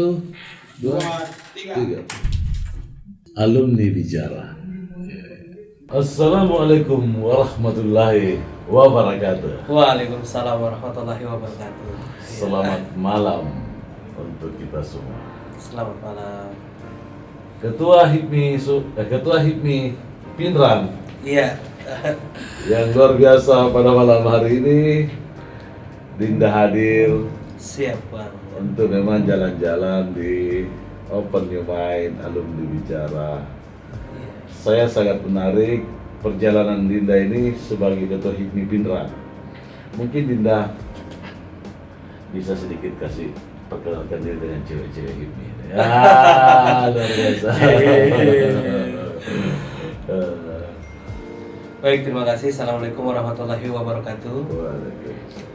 Dua, tiga. Alumni bicara. Assalamualaikum warahmatullahi wabarakatuh. Waalaikumsalam warahmatullahi wabarakatuh. Selamat malam untuk kita semua. Selamat malam. Ketua HIPMI Pinrang Iya. yang luar biasa pada malam hari ini, Dinda hadir Siap Bang. untuk memang jalan-jalan di Open Your Mind Alumni Bicara. Iya. Saya sangat menarik perjalanan Dinda ini sebagai Ketua HIPMI Pinrang. Mungkin Dinda bisa sedikit kasih perkenalkan diri dengan cewek-cewek HIPMI. Ya, luar biasa. Baik, terima kasih. Assalamualaikum warahmatullahi wabarakatuh. Waalaikumsalam.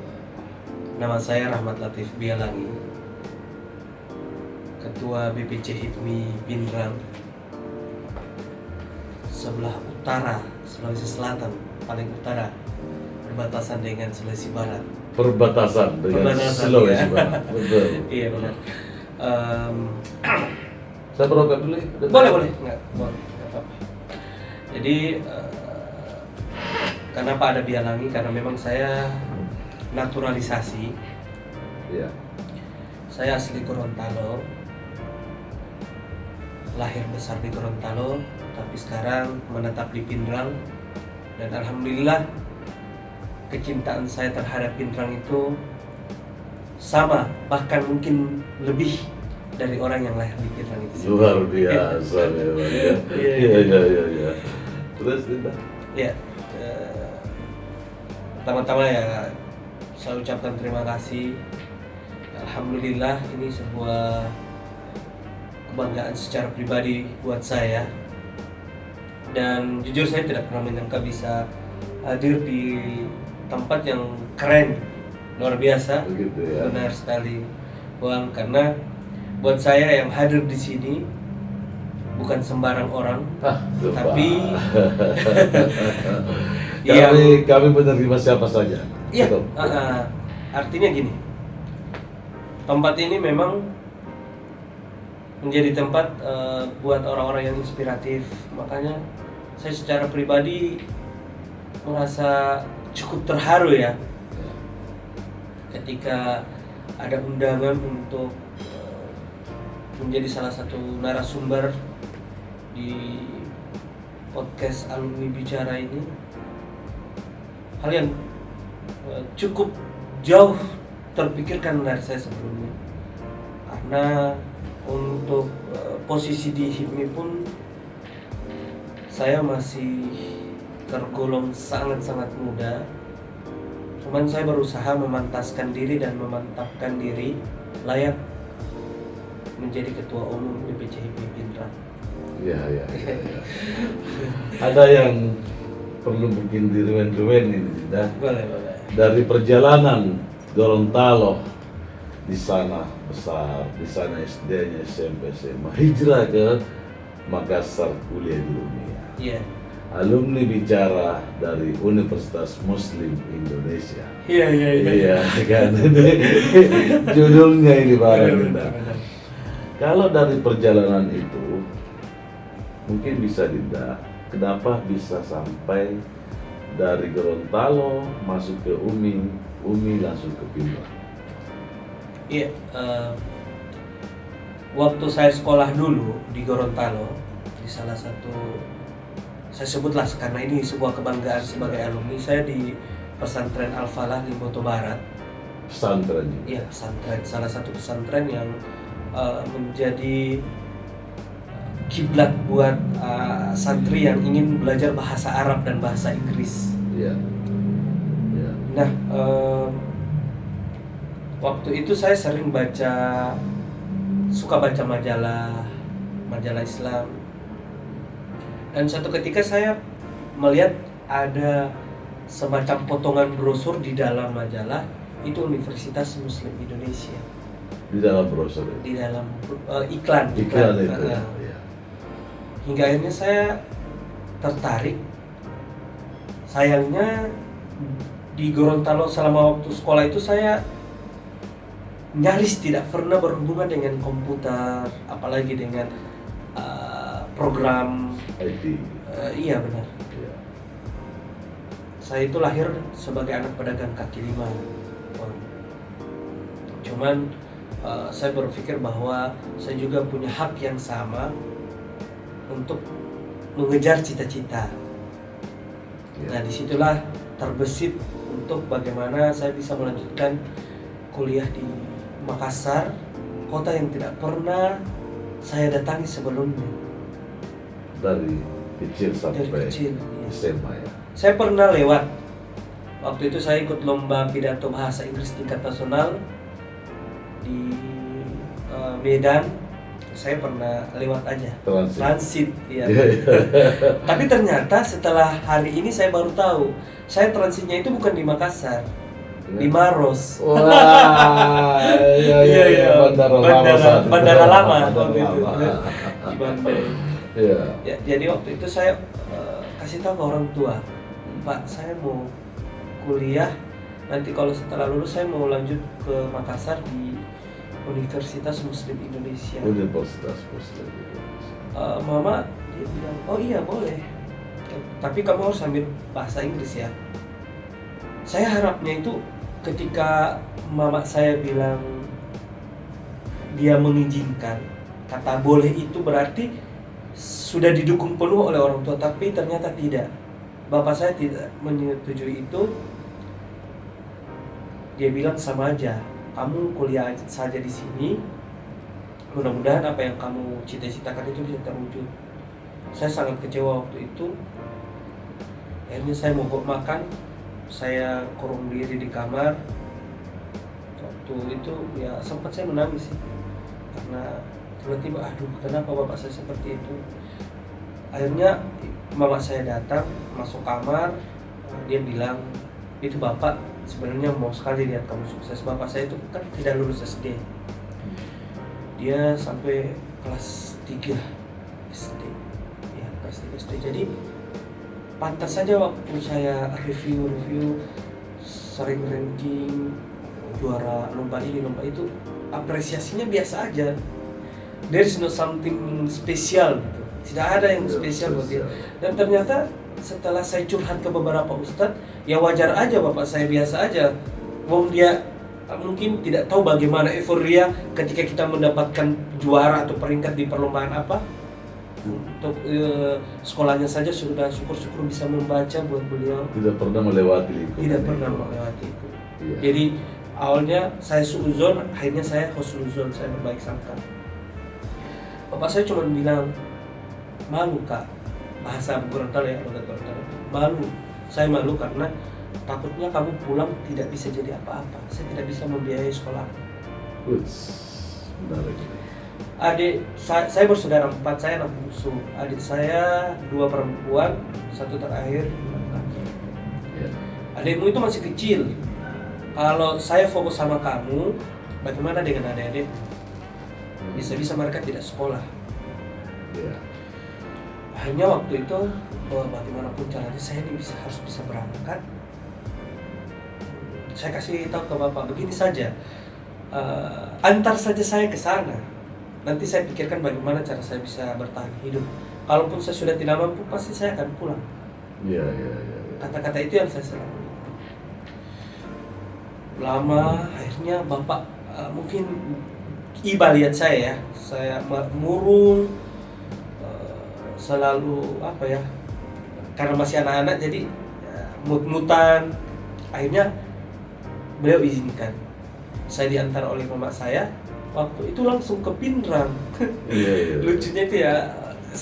Nama saya Rahmat Latif Bialangi, Ketua BPC HIPMI Pinrang, sebelah utara Sulawesi Selatan, paling utara, berbatasan dengan Sulawesi Barat. Perbatasan dengan Perbatasan, Sulawesi ya. Barat. Betul. Iya benar. Saya berobat dulu ya? Boleh, nggak apa-apa. Jadi kenapa ada Bialangi? Karena memang saya naturalisasi. Iya. Saya asli Gorontalo, lahir besar di Gorontalo, tapi sekarang menetap di Pinrang. Dan alhamdulillah kecintaan saya terhadap Pinrang itu sama, bahkan mungkin lebih dari orang yang lahir di Pinrang itu. Luar biasa memang ya. Iya. Terus Dinda? Ya, pertama-tama ya saya ucapkan terima kasih. Alhamdulillah ini sebuah kebanggaan secara pribadi buat saya. Dan jujur saya tidak pernah menyangka bisa hadir di tempat yang keren, luar biasa. Begitu ya. Benar sekali, Bang, karena buat saya yang hadir di sini bukan sembarang orang, tapi kami menerima siapa saja. iya, Betul. artinya gini, tempat ini memang menjadi tempat buat orang-orang yang inspiratif. Makanya saya secara pribadi merasa cukup terharu ya ketika ada undangan untuk menjadi salah satu narasumber di podcast Alumni Bicara ini. Hal yang cukup jauh terpikirkan dari saya sebelumnya, karena untuk posisi di HIPMI pun saya masih tergolong sangat-sangat muda. Cuman saya berusaha memantaskan diri dan memantapkan diri layak menjadi ketua umum BPC HIPMI Pinrang. Iya. Ada yang perlu bikin direwen-rewen ini, Dinda. Boleh. Dari perjalanan Gorontalo, di sana besar, di sana SD-nya, SMP, SMA, hijrah ke Makassar kuliah di dunia. Iya. Alumni bicara dari Universitas Muslim Indonesia. Iya. Iya kan, ini judulnya ini barang Dinda. Kalau dari perjalanan itu, mungkin bisa Dinda, kenapa bisa sampai dari Gorontalo masuk ke UMI langsung ke Pinrang? Iya, waktu saya sekolah dulu di Gorontalo, di salah satu, saya sebutlah karena ini sebuah kebanggaan sebagai alumni, saya di pesantren Al-Falah Limboto Barat. Pesantren. Iya, pesantren, salah satu pesantren yang menjadi kiblat buat santri yang ingin belajar bahasa Arab dan bahasa Inggris. Iya. Nah, waktu itu saya sering suka baca majalah Islam. Dan suatu ketika saya melihat ada semacam potongan brosur di dalam majalah, itu Universitas Muslim Indonesia. Di dalam brosur itu. Di dalam iklan itu ya. Hingga akhirnya saya tertarik. Sayangnya di Gorontalo selama waktu sekolah itu saya nyaris tidak pernah berhubungan dengan komputer, apalagi dengan program. IT. Iya benar. Ya. Saya itu lahir sebagai anak pedagang kaki lima. Cuman saya berpikir bahwa saya juga punya hak yang sama untuk mengejar cita-cita. Ya. Nah disitulah terbesit untuk bagaimana saya bisa melanjutkan kuliah di Makassar, kota yang tidak pernah saya datangi sebelumnya. Dari kecil sampai Dari kecil, iya. SMA ya. Saya pernah lewat. Waktu itu saya ikut lomba pidato bahasa Inggris tingkat nasional di Medan. Saya pernah lewat aja. Transit, iya. Tapi ternyata setelah hari ini saya baru tahu, saya transitnya itu bukan di Makassar, di Maros. Wah, iya. Bandara lama waktu itu. Di Bandai. Iya. Ya, jadi waktu itu saya kasih tahu ke orang tua, Pak, saya mau kuliah. Nanti kalau setelah lulus saya mau lanjut ke Makassar di Universitas Muslim Indonesia. Universitas Muslim Indonesia. Mama dia bilang, oh iya boleh, tapi kamu harus ambil bahasa Inggris ya. Saya harapnya itu ketika mama saya bilang dia mengizinkan, kata boleh itu berarti sudah didukung penuh oleh orang tua, tapi ternyata tidak. Bapak saya tidak menyetujui itu. Dia bilang sama aja, kamu kuliah saja di sini, mudah-mudahan apa yang kamu cita-citakan itu bisa terwujud. Saya sangat kecewa waktu itu. Akhirnya saya mogok makan, saya kurung diri di kamar. Waktu itu ya sempat saya menangis sih, karena tiba-tiba aduh kenapa bapak saya seperti itu. Akhirnya mama saya datang masuk kamar, dia bilang itu bapak sebenarnya mau sekali lihat kamu sukses. Bapak saya itu kan tidak lulus SD, dia sampai kelas 3 SD ya, kelas 3 SD. Jadi pantas saja waktu saya review sering ranking, juara lomba ini lomba itu, apresiasinya biasa aja. There is no something special gitu, tidak ada yang spesial buat dia. Dan ternyata setelah saya curhat ke beberapa ustadz, ya wajar aja bapak saya biasa aja. Wong dia mungkin tidak tahu bagaimana euforia ketika kita mendapatkan juara atau peringkat di perlombaan apa. Untuk sekolahnya saja sudah syukur-syukur bisa membaca buat beliau. Tidak pernah melewati itu. Tidak pernah melewati itu. Iya. Jadi awalnya saya suuzon, akhirnya saya husnuzon, saya berbaik sangka. Bapak saya cuma bilang, malu kak, bahasa Gorontalo ya, malu. Saya malu karena takutnya kamu pulang tidak bisa jadi apa-apa. Saya tidak bisa membiayai sekolah. Menarik. Adik saya bersaudara 4, saya anak bungsu. Adik saya 2 perempuan, 1 terakhir laki. Ya. Adikmu itu masih kecil. Kalau saya fokus sama kamu, bagaimana dengan adik-adik? Bisa-bisa mereka tidak sekolah. Ya. Akhirnya waktu itu bagaimanapun caranya saya ini harus bisa berangkat. Saya kasih tahu ke bapak, begini saja, antar saja saya ke sana. Nanti saya pikirkan bagaimana cara saya bisa bertahan hidup. Kalaupun saya sudah tidak mampu, pasti saya akan pulang. Ya. Kata-kata itu yang saya selalu. Lama, akhirnya bapak mungkin iba lihat saya murung, selalu apa ya, karena masih anak-anak jadi mut-mutan. Akhirnya beliau izinkan saya diantar oleh mama saya. Waktu itu langsung ke Pindrang. Iya. Lucunya itu ya,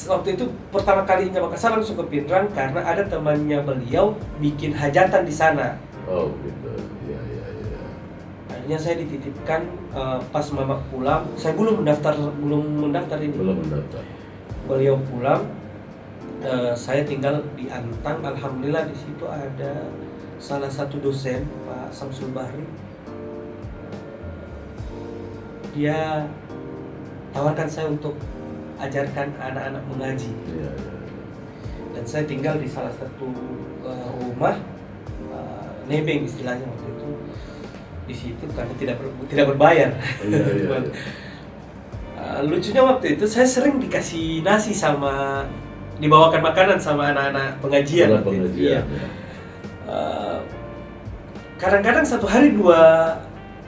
waktu itu pertama kalinya Makassar langsung ke Pindrang karena ada temannya beliau bikin hajatan di sana. Oh gitu. Iya. Akhirnya saya dititipkan pas mama pulang. Saya belum mendaftar ini. Belum mendaftar. Beliau pulang, saya tinggal di Antang. Alhamdulillah di situ ada salah satu dosen, Pak Samsul Bahri. Dia tawarkan saya untuk ajarkan anak-anak mengaji. Iya. Dan saya tinggal di salah satu rumah nebeng istilahnya waktu itu. di situ karena tidak berbayar. Iya, iya, Teman. iya. Lucunya waktu itu saya sering dikasih nasi sama dibawakan makanan sama anak-anak pengajian. Karena waktu itu. pengajian. Iya. Ya. Kadang-kadang satu hari dua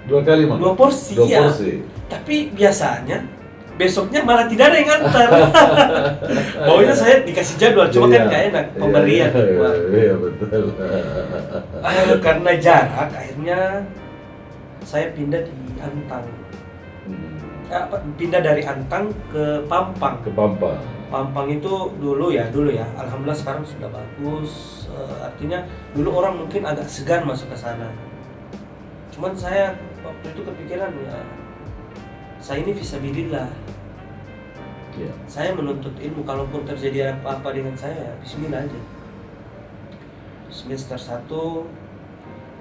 2 kali makan. 2 porsi, 2 ya. porsi. Tapi biasanya besoknya malah tidak ada yang ngantar. Pokoknya saya dikasih jadwal, cuma kan gak enak pemberian. Iya, iya, betul. Karena jarak, akhirnya saya pindah di Antang. Pindah dari Antang ke Pampang. Ke Pampang. Pampang itu dulu ya. Alhamdulillah sekarang sudah bagus. Artinya dulu orang mungkin agak segan masuk ke sana. Cuman saya waktu itu kepikiran ya, saya ini fisabilillah. Iya. Saya menuntut ilmu, kalaupun terjadi apa-apa dengan saya, ya bismillah aja. Semester 1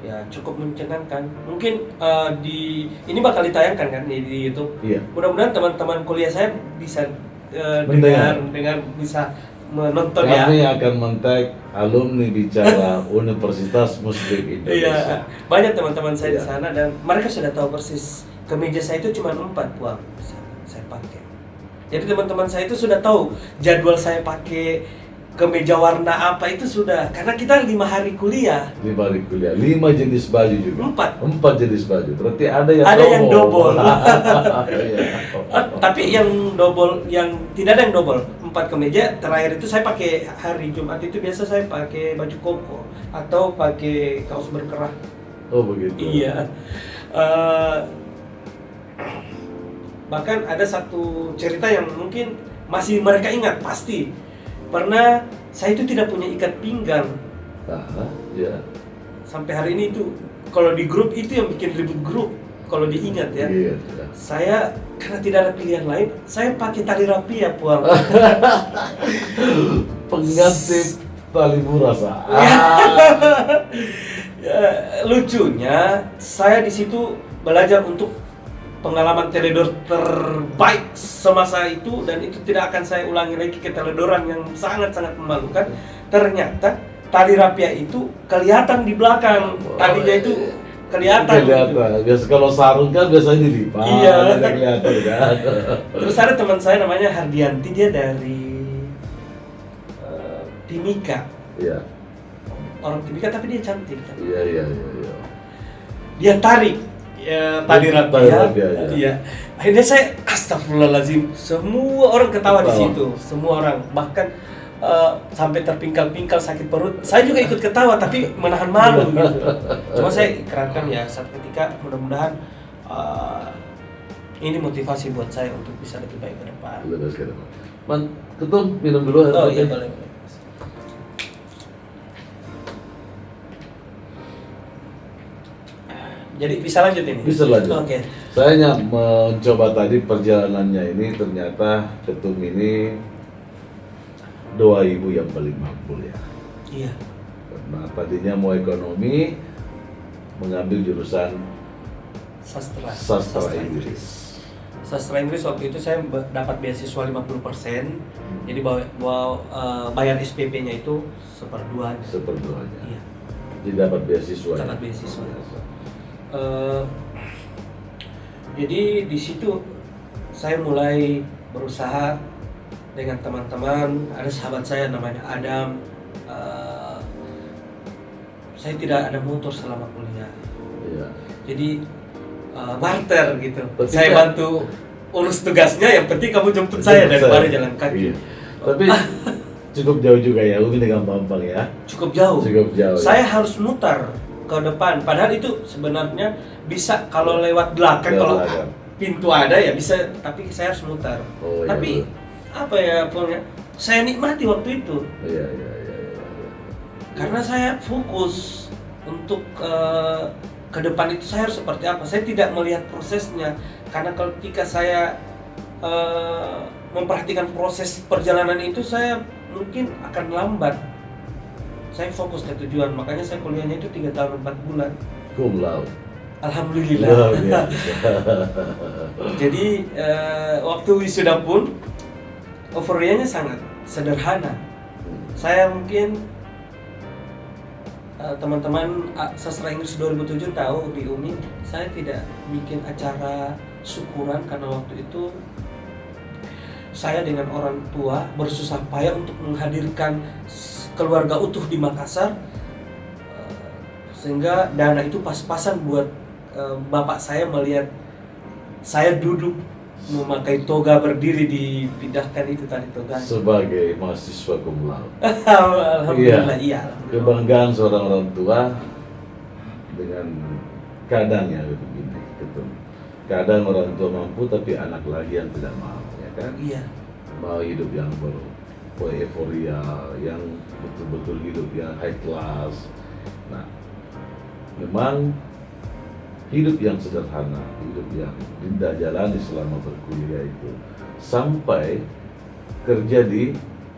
ya cukup mencengangkan. Mungkin ini bakal ditayangkan kan di YouTube. Iya. Mudah-mudahan teman-teman kuliah saya bisa Mendengar. dengar bisa menonton ya. Kami akan men-tag alumni bicara Universitas Muslim Indonesia. Iya, banyak teman-teman saya di Iya. sana dan mereka sudah tahu persis kemeja saya itu cuma 4 buang saya pakai. Jadi teman-teman saya itu sudah tahu jadwal saya pakai kemeja warna apa itu sudah, karena kita 5 hari kuliah. 5 hari kuliah, 5 jenis baju juga. 4. 4 jenis baju. Berarti ada yang Yang double. Iya. Tapi yang double, yang tidak ada yang double. 4 kemeja. Terakhir itu saya pakai hari Jumat itu biasa saya pakai baju koko atau pakai kaos berkerah. Oh begitu. Iya. Bahkan ada satu cerita yang mungkin masih mereka ingat pasti. Pernah saya itu tidak punya ikat pinggang. Ya. Sampai hari ini itu kalau di grup itu yang bikin ribut grup. Kalau diingat ya. Iya. Saya karena tidak ada pilihan lain, saya pakai tali rapia, Puang. Pengganti tali burasa. Ya, lucunya saya di situ belajar untuk pengalaman teledor terbaik semasa itu, dan itu tidak akan saya ulangi lagi, keteledoran yang sangat-sangat memalukan. Ternyata tali rapia itu kelihatan di belakang, talinya itu kelihatan. Biasa kalau sarung kan biasanya dilipat. Iya. Tidak kelihatan kan. Terus ada teman saya namanya Hardianti, dia dari Timika. Iya. Orang Timika tapi dia cantik. Iya. Dia tarik tali rapia. Iya. Akhirnya saya astagfirullahaladzim, semua orang ketawa di situ, semua orang, bahkan sampai terpingkal-pingkal sakit perut. Saya juga ikut ketawa tapi menahan malu gitu. Cuma saya ikrarkan ya, saat ketika mudah-mudahan ini motivasi buat saya untuk bisa lebih baik ke depan. Man, Ketum minum dulu. Oh iya boleh. Jadi bisa lanjut ini? Bisa lanjut. Oke. Saya hanya mencoba tadi perjalanannya ini, ternyata Ketum ini doa ibu yang paling mampu ya. Iya. Karena tadinya mau ekonomi, mengambil jurusan sastra Inggris. Sastra Inggris waktu itu saya dapat beasiswa 50%. Jadi bayar SPP-nya itu 1/2. Seperduanya. Iya. Jadi dapat beasiswa. Dapat beasiswa. Jadi di situ saya mulai berusaha dengan teman-teman. Ada sahabat saya namanya Adam. Saya tidak ada motor selama kuliah. Iya. Jadi barter gitu. Berarti Saya kan- bantu urus tugasnya. Yang penting kamu jemput saya daripada jalan kaki. Iya. Tapi cukup jauh juga ya, Umi dengan Pampang ya. Cukup jauh. Cukup jauh. Saya harus mutar ke depan. Padahal itu sebenarnya bisa kalau lewat belakang, Lewat kalau belakang. pintu ada ya bisa, tapi saya harus mutar. Oh, iya, Tapi apa ya, pokoknya saya nikmati waktu itu Iya. karena saya fokus untuk ke depan itu saya harus seperti apa. Saya tidak melihat prosesnya, karena ketika saya memperhatikan proses perjalanan itu, saya mungkin akan lambat. Saya fokus ke tujuan, makanya saya kuliahnya itu 3 tahun 4 bulan. Cum laude. Alhamdulillah. Luar biasa. Jadi waktu wisuda pun euforianya sangat sederhana. Saya mungkin teman-teman sastra Inggris 2007 tahu di UMI saya tidak bikin acara syukuran karena waktu itu saya dengan orang tua bersusah payah untuk menghadirkan keluarga utuh di Makassar, sehingga dana itu pas-pasan buat bapak saya melihat saya duduk memakai toga berdiri dipindahkan itu tadi toga. Sebagai mahasiswa cum laude. Alhamdulillah, iya. Kebanggaan seorang orang tua dengan kadang ya begini, gitu. Kadang orang tua mampu tapi anak lagi yang tidak mau, ya kan? Iya. Mau hidup yang euforia, yang betul-betul hidup yang high class. Nah, memang hidup yang sederhana, hidup yang Dinda jalani selama berkuliah itu sampai kerja di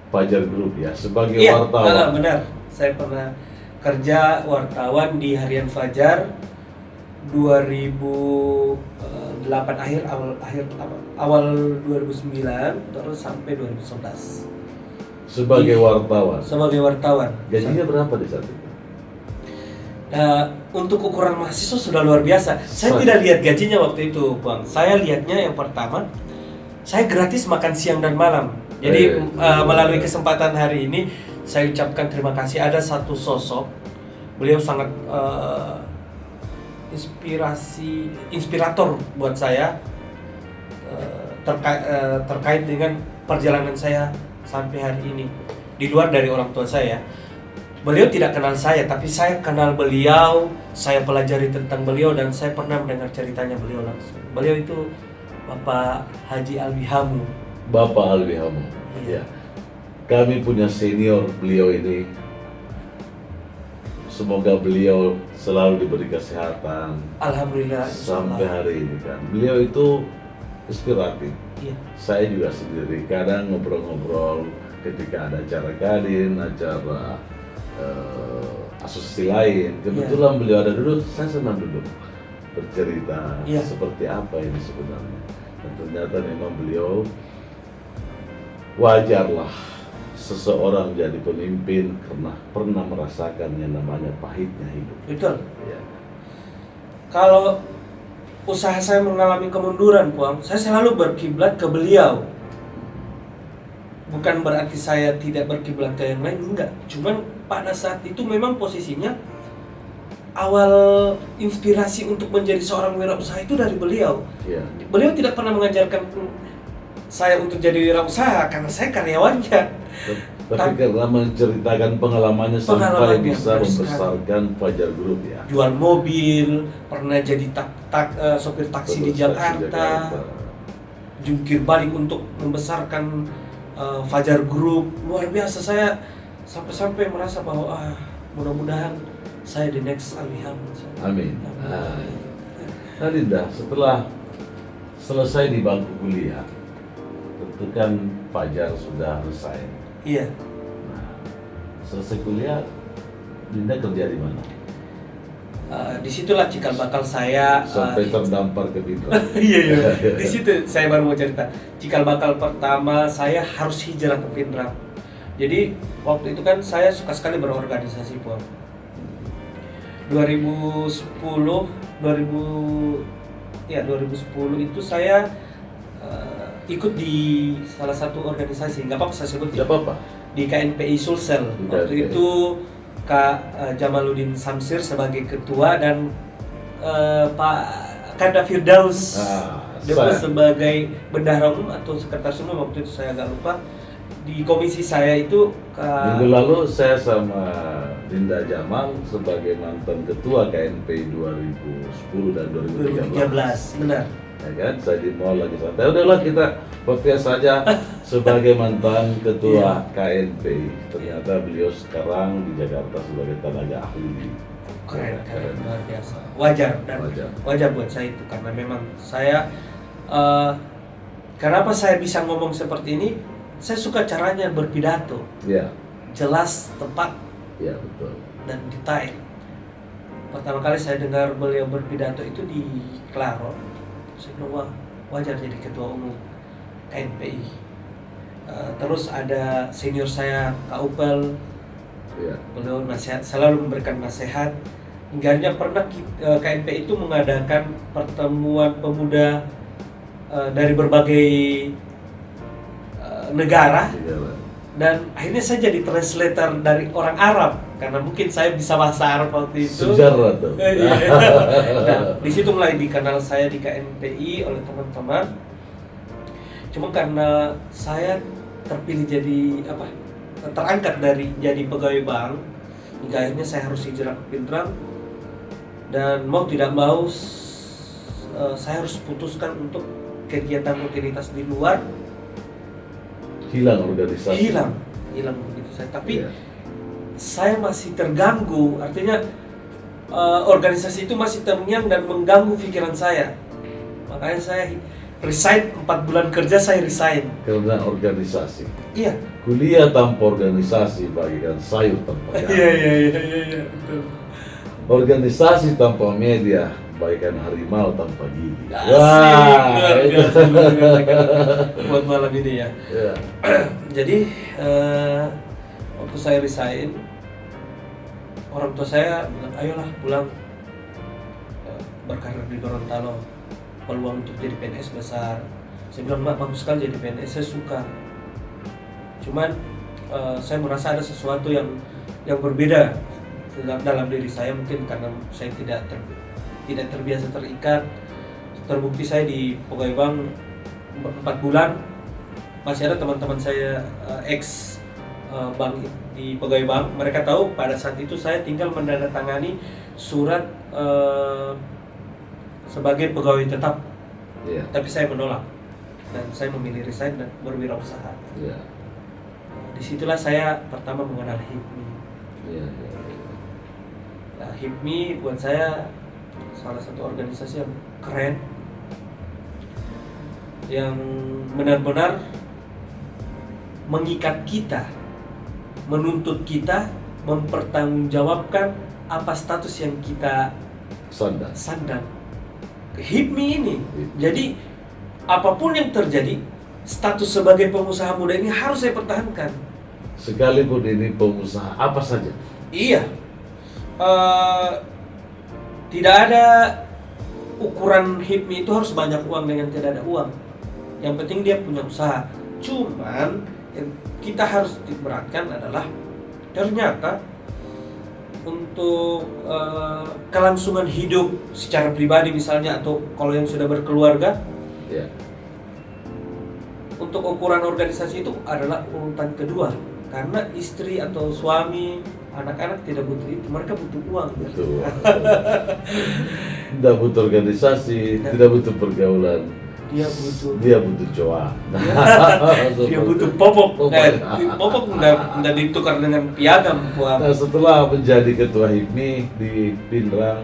Fajar Group ya sebagai wartawan. Benar, saya pernah kerja wartawan di Harian Fajar 2008 awal 2009 terus sampai 2011 sebagai wartawan. Sebagai wartawan. Gajinya berapa di saat itu? Untuk ukuran mahasiswa sudah luar biasa. Saya tidak lihat gajinya waktu itu, Bang. Saya lihatnya yang pertama, saya gratis makan siang dan malam. Jadi melalui kesempatan hari ini, saya ucapkan terima kasih. Ada satu sosok, beliau sangat inspirator buat saya terkait dengan perjalanan saya sampai hari ini. Di luar dari orang tua saya. Beliau tidak kenal saya, tapi saya kenal beliau, saya pelajari tentang beliau dan saya pernah mendengar ceritanya beliau langsung. Beliau itu Bapak Haji Alwi Hamu. Bapak Alwi Hamu. Iya. Ya. Kami punya senior beliau ini. Semoga beliau selalu diberi kesehatan. Alhamdulillah. Sampai hari ini kan. Beliau itu inspiratif. Iya. Saya juga sendiri kadang ngobrol-ngobrol ketika ada acara Kadin, acara asosiasi lain. Kebetulan beliau ada duduk, saya senang duduk bercerita seperti apa ini sebenarnya. Dan ternyata memang beliau wajarlah seseorang jadi pemimpin karena pernah merasakan yang namanya pahitnya hidup. Betul. Ya. Kalau usaha saya mengalami kemunduran, Puang, saya selalu berkiblat ke beliau. Bukan berarti saya tidak berkiblat ke yang lain, enggak. Cuman pada saat itu memang posisinya awal inspirasi untuk menjadi seorang wirausaha itu dari beliau. Ya. Beliau tidak pernah mengajarkan saya untuk jadi wirausaha karena saya karyawannya. Tapi karena menceritakan pengalamannya sampai bisa membesarkan Fajar Group ya. Jual mobil, pernah jadi sopir taksi di Jakarta. Jungkir balik untuk membesarkan Fajar Group. Luar biasa, saya sampai merasa bahwa mudah-mudahan saya the next Alwi Hamu. Amin. Nah, Dinda, setelah selesai di bangku kuliah, tentu kan Fajar sudah resign. Iya. Nah, selesai kuliah, Dinda kerja di mana? Disitulah cikal bakal saya sampai terdampar ke Pindrang. Iya. Di situ saya baru mau cerita. Cikal bakal pertama saya harus hijrah ke Pindrang. Jadi waktu itu kan saya suka sekali berorganisasi, Pom. 2010 itu saya ikut di salah satu organisasi. Nggak apa-apa saya sebut. Nggak apa-apa. Di KNPI Sulsel. Waktu itu Kak Jamaluddin Samsir sebagai ketua dan Pak Kanda Firdaus Depo sebagai bendahara umum atau sekretaris umum. Waktu itu saya agak lupa. Di komisi saya itu minggu lalu saya sama Dinda Jamal sebagai mantan ketua KNPI 2010 dan 2013. Benar. Ya kan, saya di mall lagi santai. Udahlah kita podcast saja sebagai mantan ketua KNPI. Ternyata beliau sekarang di Jakarta sebagai tenaga ahli. Keren, luar biasa. Wajar buat saya itu karena memang saya kenapa saya bisa ngomong seperti ini? Saya suka caranya berpidato. Ya. Jelas, tepat. Ya, betul. Dan detail. Pertama kali saya dengar beliau berpidato itu di Klaro. Saya bilang, wah, wajar jadi ketua umum KNPI. Terus ada senior saya, Kak Upel, Iya. Beliau selalu memberikan nasihat. Hingga pernah KNP itu mengadakan pertemuan pemuda dari berbagai negara, dan akhirnya saya jadi translator dari orang Arab karena mungkin saya bisa bahasa Arab waktu itu. Sejarah tuh. Nah, di situ mulai dikenal saya di KNPI oleh teman-teman. Cuma karena saya terpilih jadi terangkat dari jadi pegawai bank, hingga akhirnya saya harus hijrah ke Pindrang, dan mau tidak mau saya harus putuskan untuk kegiatan rutinitas di luar. Hilang organisasi. Hilang begitu saya. Tapi Iya. saya masih terganggu, artinya organisasi itu masih terngiang dan mengganggu pikiran saya. Makanya saya resign, 4 bulan kerja saya resign. Karena organisasi. Iya. Kuliah tanpa organisasi bagikan sayur tanpa garam. Iya, betul. Organisasi tanpa media bagikan harimau tanpa gigi. Asik, luar biasa. Buat malam ini ya. Ya. Jadi waktu saya resign, orang tua saya bilang, ayolah pulang, berkarir di Gorontalo, peluang untuk jadi PNS besar. Saya bilang, Mak, bagus sekali jadi PNS, saya suka. Cuman saya merasa ada sesuatu yang berbeda dalam diri saya, mungkin karena saya tidak terbiasa terikat. Terbukti saya di pegawai bank 4 bulan, masih ada teman-teman saya ex bank di pegawai bank, mereka tahu pada saat itu saya tinggal menandatangani surat sebagai pegawai tetap. Iya. Tapi saya menolak dan saya memilih resign dan berwirausaha. Iya. Disitulah saya pertama mengenal HIPMI. Iya. Nah, HIPMI buat saya salah satu organisasi yang keren, yang benar-benar mengikat kita, menuntut kita mempertanggungjawabkan apa status yang kita sandang. HIPMI ini, jadi apapun yang terjadi, status sebagai pengusaha muda ini harus saya pertahankan. Sekalipun ini pengusaha apa saja. Iya. Tidak ada ukuran HIPMI itu harus banyak uang dengan tidak ada uang. Yang penting dia punya usaha. Cuman yang kita harus diberatkan adalah ternyata untuk kelangsungan hidup secara pribadi misalnya, atau kalau yang sudah berkeluarga, Ya. untuk ukuran organisasi itu adalah urutan kedua, karena istri atau suami, anak-anak tidak butuh itu, mereka butuh uang. Betul. Tidak butuh organisasi, tidak butuh pergaulan. Dia butuh coa. Dia butuh popok. Popok nggak ditukar dengan piagam. Nah, setelah menjadi ketua HIPMI di Pindrang,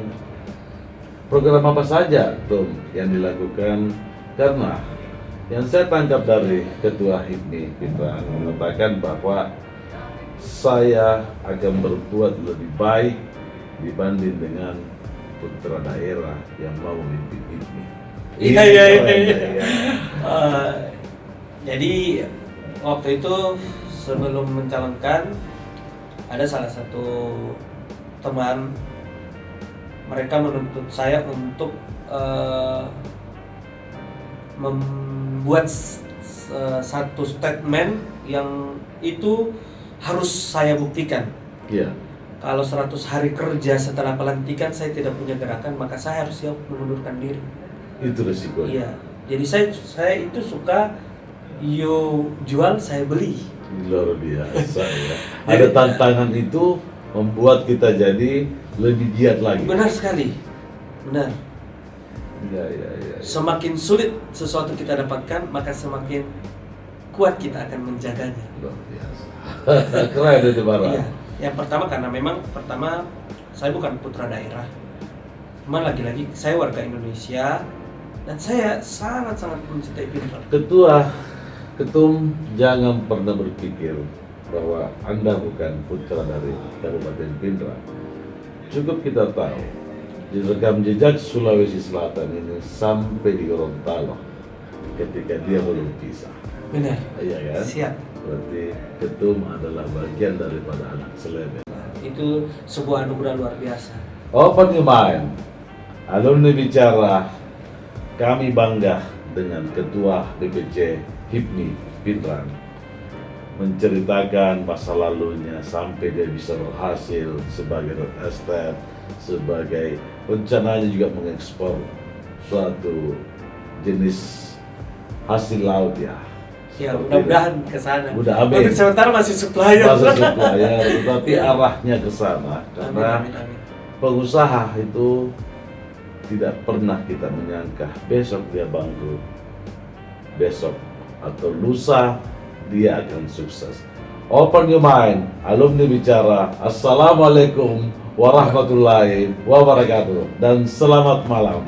program apa saja Tom yang dilakukan? Karena yang saya tangkap dari ketua HIPMI Pindrang mengatakan bahwa saya akan berbuat lebih baik dibanding dengan putra daerah yang mau memimpin HIPMI. Iya. Jadi waktu itu sebelum mencalonkan, ada salah satu teman, mereka menuntut saya untuk membuat satu statement yang itu harus saya buktikan. Iya. Kalau 100 hari kerja setelah pelantikan saya tidak punya gerakan, maka saya harus siap mengundurkan diri. Itu resikonya. Iya. Jadi saya itu suka jual saya beli. Luar biasa ya. Ada tantangan itu membuat kita jadi lebih giat lagi. Benar sekali. Benar. Ya. Semakin sulit sesuatu kita dapatkan, maka semakin kuat kita akan menjaganya. Luar biasa. Keren itu Bara. Iya. Yang pertama karena memang saya bukan putra daerah. Cuma lagi-lagi saya warga Indonesia dan saya sangat-sangat mencintai Pindrang. Ketum jangan pernah berpikir bahwa Anda bukan putra dari Kabupaten Pindrang. Cukup kita tahu di rekam jejak Sulawesi Selatan ini sampai di Gorontalo ketika dia belum pisah. Benar. Iya kan? Siap. Berarti ketum adalah bagian daripada anak seleb. Itu sebuah anugerah luar biasa. Open your mind. Alumni bicara, kami bangga dengan Ketua DPC HIPMI Pinrang menceritakan masa lalunya sampai dia bisa berhasil sebagai real estate, sebagai rencananya juga mengekspor suatu jenis hasil laut ya. Ya, Seperti mudah-mudahan ke sana. Udah, amin. Untuk sementara masih supplier. Masa supplier, tetapi arahnya ke sana karena Amin, amin. pengusaha itu tidak pernah kita menyangka besok dia bangkrut, besok atau lusa dia akan sukses. Open your mind, alumni bicara. Assalamualaikum warahmatullahi wabarakatuh dan selamat malam.